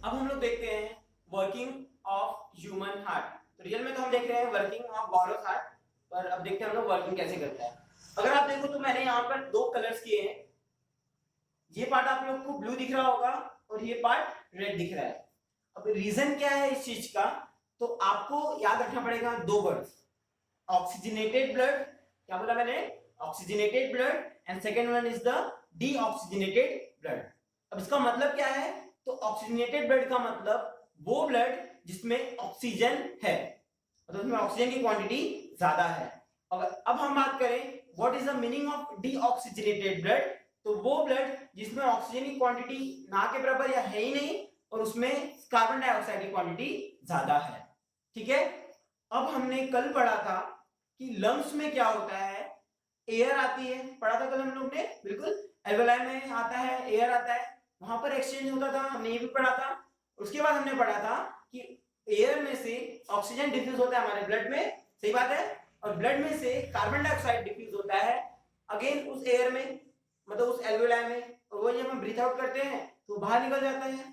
अब हम लोग देखते हैं वर्किंग ऑफ ह्यूमन हार्ट। तो रियल में तो हम देख रहे हैं वर्किंग ऑफ गॉड्स हार्ट, पर अब देखते हैं हम लोग वर्किंग कैसे करता है। अगर आप देखो तो मैंने यहाँ पर दो कलर्स किए हैं। ये पार्ट आप लोग को ब्लू दिख रहा होगा और ये पार्ट रेड दिख रहा है। अब रीजन क्या है इस चीज का, तो आपको याद रखना पड़ेगा दो वर्ड्स, ऑक्सीजनेटेड ब्लड, क्या बोला मैंने, oxygenated blood, and second one is the deoxygenated blood. अब इसका मतलब क्या है, तो ऑक्सीजनेटेड ब्लड का मतलब वो ब्लड जिसमें ऑक्सीजन है, मतलब उसमें ऑक्सीजन की क्वांटिटी ज्यादा है। अगर अब हम बात करें what is the meaning of deoxygenated blood, तो वो ब्लड जिसमें ऑक्सीजन की क्वांटिटी ना के बराबर या है ही नहीं और उसमें कार्बन डाइऑक्साइड की क्वांटिटी ज्यादा है। ठीक है। अब हमने कल पढ़ा था कि लंग्स में क्या होता है, एयर आती है, पढ़ा था कल हम लोग ने, बिल्कुल। एल्वेलाई में आता है, एयर आता है, वहां पर एक्सचेंज होता था, हमने ये भी पढ़ा था। उसके बाद हमने पढ़ा था कि एयर में से ऑक्सीजन डिफ्यूज होता है हमारे ब्लड में, सही बात है, और ब्लड में से कार्बन डाइऑक्साइड डिफ्यूज होता है अगेन उस एयर में, मतलब उस एल्वेलाई में, और वो जब हम ब्रीथ आउट करते हैं तो बाहर निकल जाता है।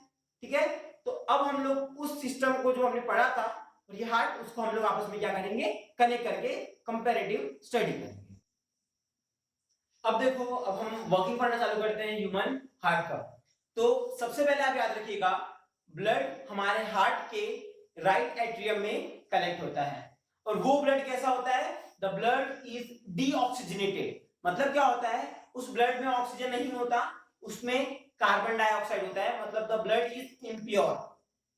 ठीक है। तो अब हम लोग उस सिस्टम को जो हमने पढ़ा था और ये हार्ट, उसको हम लोग आपस में क्या करेंगे, कनेक्ट करके कंपैरेटिव स्टडी करेंगे। अब देखो, अब हम वर्किंग पढ़ना चालू करते हैं ह्यूमन हार्ट का। तो सबसे पहले आप याद रखिएगा, ब्लड हमारे हार्ट के राइट एट्रियम में कनेक्ट होता है, और वो ब्लड कैसा होता है, द ब्लड इज डीऑक्सीजनेटेड। मतलब क्या होता है, उस ब्लड में ऑक्सीजन नहीं होता, उसमें कार्बन डाइऑक्साइड होता है, मतलब द ब्लड इज इम्प्योर।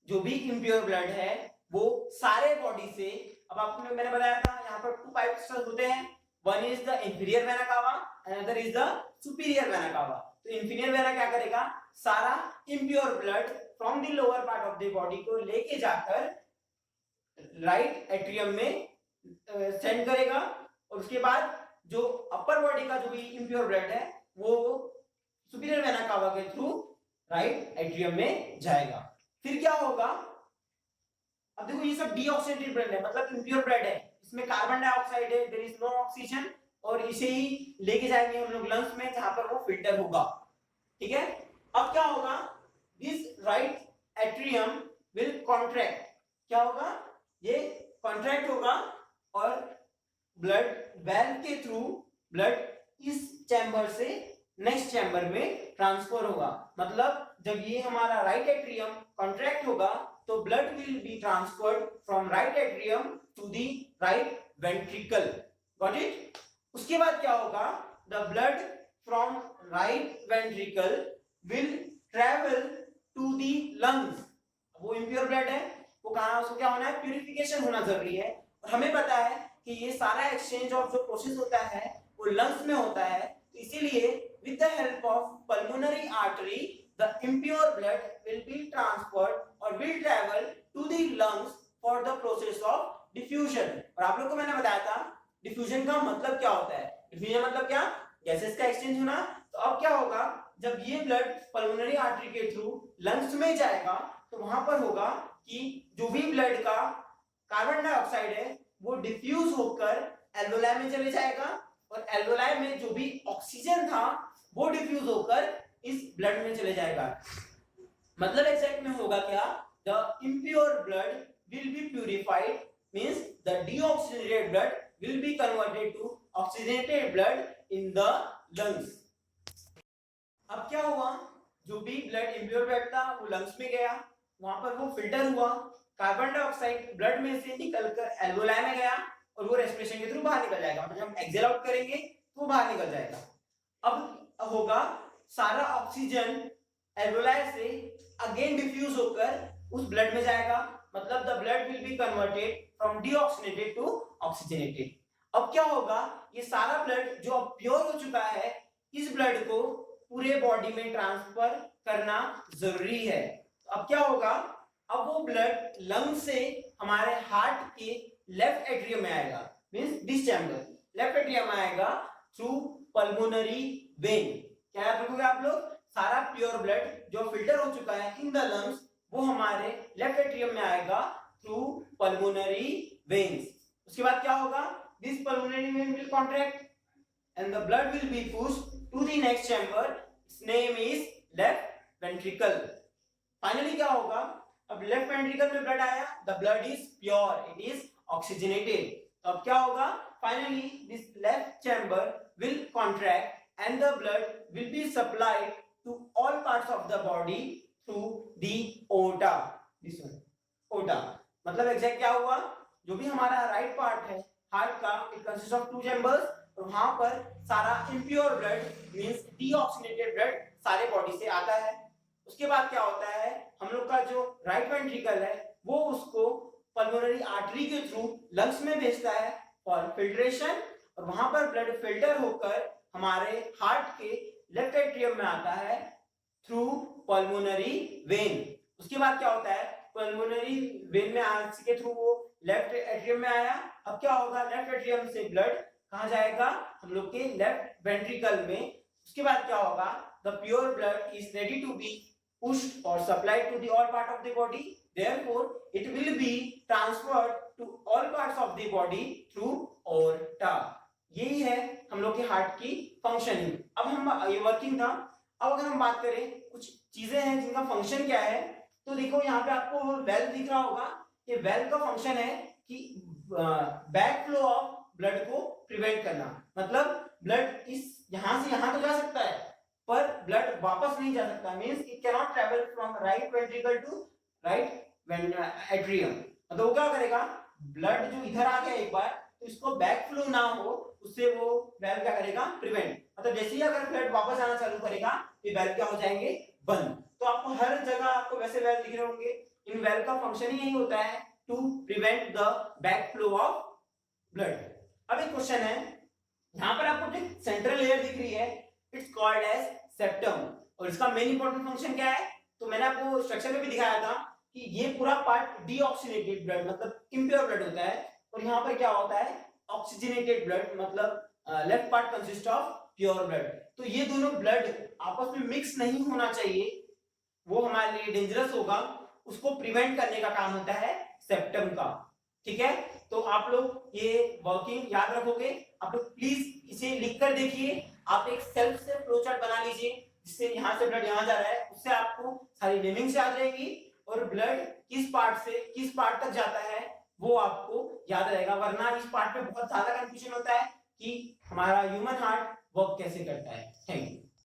जो भी इम्प्योर ब्लड है वो सारे बॉडी से, अब आपको मैंने बताया था यहाँ पर टू पाइप्स होते हैं, one is the inferior vena cava, another is the superior vena cava. तो इंफीरियर वेना क्या करेगा, सारा impure blood from the lower part of the body को लेके जाकर राइट एट्रियम में सेंड करेगा, और उसके बाद जो अपर बॉडी का जो भी इम्प्योर ब्लड है वो सुपीरियर वेना कावा के थ्रू राइट एट्रियम में जाएगा। फिर क्या होगा, अब देखो ये सब डीऑक्सीडेटेड ब्लड है, मतलब इम्प्योर ब्लड है, इसमें कार्बन डाइऑक्साइड है, देयर इज नो ऑक्सीजन, और इसे ही लेके जाएंगे हम लोग लंग्स में जहां पर वो फिल्टर होगा। ठीक है। अब क्या होगा, this right atrium will contract, क्या होगा, ये कॉन्ट्रैक्ट होगा, और ब्लड वेल के थ्रू ब्लड इस चैम्बर से नेक्स्ट चैम्बर में ट्रांसफर होगा। मतलब जब ये हमारा राइट एट्रियम कॉन्ट्रैक्ट होगा तो blood will be transferred from right atrium to the right ventricle. Got it. उसके बाद क्या होगा, the blood from right ventricle will travel to the lungs. वो इम्प्योर ब्लड है, वो कहां, उसको क्या होना है, प्यूरिफिकेशन होना जरूरी है, और हमें पता है कि ये सारा एक्सचेंज ऑफ जो प्रोसेस होता है वो लंग्स में होता है। इसीलिए with the help of pulmonary artery the impure blood will be transferred or will travel to the lungs for the process of diffusion। और आप लोग को मैंने बताया था डिफ्यूजन का मतलब क्या होता है, डिफ्यूजन मतलब क्या, गैसेस का एक्सचेंज होना। तो अब क्या होगा, जब ये ब्लड पल्मोनरी आर्टरी के थ्रू लंग्स में जाएगा तो वहां पर होगा कि जो भी ब्लड का कार्बन डाइऑक्साइड है वो डिफ्यूज होकर एल्वेलाई में चले जाएगा, और एल्वेलाई में जो भी ऑक्सीजन था वो डिफ्यूज होकर इस ब्लड में चले जाएगा। मतलब एग्जैक्ट में होगा क्या, the impure blood will be purified, means the deoxygenated blood will be converted to oxygenated blood in the lungs. अब क्या हुआ, जो भी ब्लड इम्प्योर ब्लड था वो लंग्स में गया, वहां पर वो फिल्टर हुआ, कार्बन डाइऑक्साइड ब्लड में से निकलकर एल्वेलाई में गया, और वो रेस्पिरेशन के थ्रू बाहर निकल जाएगा, मतलब हम एक्सेल आउट करेंगे तो बाहर निकल जाएगा। अब होगा सारा ऑक्सीजन एल्वेलाई से अगेन डिफ्यूज होकर उस ब्लड में जाएगा, मतलब the blood will be converted from deoxygenated to oxygenated. अब क्या होगा, ये सारा ब्लड जो अब प्योर हो चुका है, इस ब्लड को पूरे बॉडी में ट्रांसफर करना जरूरी है। अब क्या होगा, अब वो ब्लड लंग से हमारे हार्ट के लेफ्ट एट्रियम में आएगा, means this chamber left atrium में आएगा थ्रू पल्मोनरी वेन। क्या याद रखोगे आप लोग, सारा प्योर ब्लड जो फिल्टर हो चुका है इन द लंग्स वो हमारे लेफ्ट एट्रियम में आएगा थ्रू पल्मोनरी वेन्स। उसके बाद क्या होगा, this pulmonary vein will contract and the blood will be pushed to the next chamber, its name is left ventricle. Finally क्या होगा, अब लेफ्ट वेंट्रिकल में ब्लड आया, the blood is pure, it is oxygenated. तो अब क्या होगा, finally this left chamber will contract and the blood will be supplied to all parts of the body through the aorta, this one aorta. मतलब exact क्या हुआ, जो भी हमारा राइट पार्ट है हार्ट का, it consist of two chambers, और वहां पर सारा impure blood means deoxygenated blood सारे बॉडी से आता है। उसके बाद क्या होता है, हम लोग का जो राइट वेंट्रिकल है वो उसको पल्मोनरी आर्टरी के थ्रू लंग्स में भेजता है फॉर फिल्ट्रेशन, और वहां पर ब्लड फिल्टर होकर हमारे हार्ट के लेफ्ट एट्रियम में आता है थ्रू पल्मोनरी वेन। उसके बाद क्या होता है, पल्मोनरी वेन में आने के थ्रू वो लेफ्ट एट्रियम में आया। अब क्या होगा, लेफ्ट एट्रियम से ब्लड कहां जाएगा, हम लोग के लेफ्ट वेंट्रिकल में। उसके बाद क्या होगा, the pure blood is ready to be pushed or supplied to the all part of the body, therefore it will be transferred to all parts of the body through aorta। यही है हम लोग के हार्ट की functioning. अब हम ये working था। अब अगर हम बात करें कुछ चीजें हैं जिनका फंक्शन क्या है, तो देखो यहाँ पे आपको वेल्व दिख रहा होगा। ये वेल्व का फंक्शन है कि बैक फ्लो ऑफ ब्लड को प्रिवेंट करना, मतलब ब्लड इस यहां से यहां तो जा सकता है पर ब्लड वापस नहीं जा सकता, means it can not travel from right ventricle to right atrium. मतलब वो क्या करेगा, ब्लड जो इधर आ गया एक बार, तो इसको बैक फ्लो ना हो, उससे वो वेल्व क्या करेगा, प्रिवेंट। मतलब जैसे ही अगर ब्लड वापस आना चालू करेगा, ये वेल्व क्या हो जाएंगे, बंद। तो आपको हर जगह आपको वैसे वेल्व दिख रहे होंगे। इन वेल्व का फंक्शन ही यही होता है to prevent the back flow of blood. अब एक क्वेश्चन है, यहाँ पर आपको जो सेंट्रल लेयर दिख रही है, इट्स कॉल्ड एज सेप्टम, और इसका मेन इंपॉर्टेंट फंक्शन क्या है, तो मैंने आपको स्ट्रक्चर में भी दिखाया था कि ये पूरा पार्ट डीऑक्सीजनेटेड ब्लड मतलब इम्प्योर ब्लड होता है, और यहाँ पर क्या होता है, ऑक्सीजनेटेड ब्लड मतलब left part consist of pure blood. तो ये दोनों ब्लड आपस में मिक्स नहीं होना चाहिए, वो हमारे लिए डेंजरस होगा, उसको प्रिवेंट करने का काम होता है सेप्टम का। ठीक है, तो आप लोग ये वर्किंग याद रखोगे। आप लोग प्लीज इसे लिख कर देखिए, आप एक सेल्फ से फ्लो चार्ट बना लीजिए, जिससे यहाँ से ब्लड यहाँ जा रहा है, उससे आपको सारी नेमिंग्स याद रहेगी, और ब्लड किस पार्ट से किस पार्ट तक जाता है वो आपको याद रहेगा। वरना इस पार्ट में बहुत ज्यादा कंफ्यूजन होता है कि हमारा ह्यूमन हार्ट वर्क कैसे करता है। Thank you.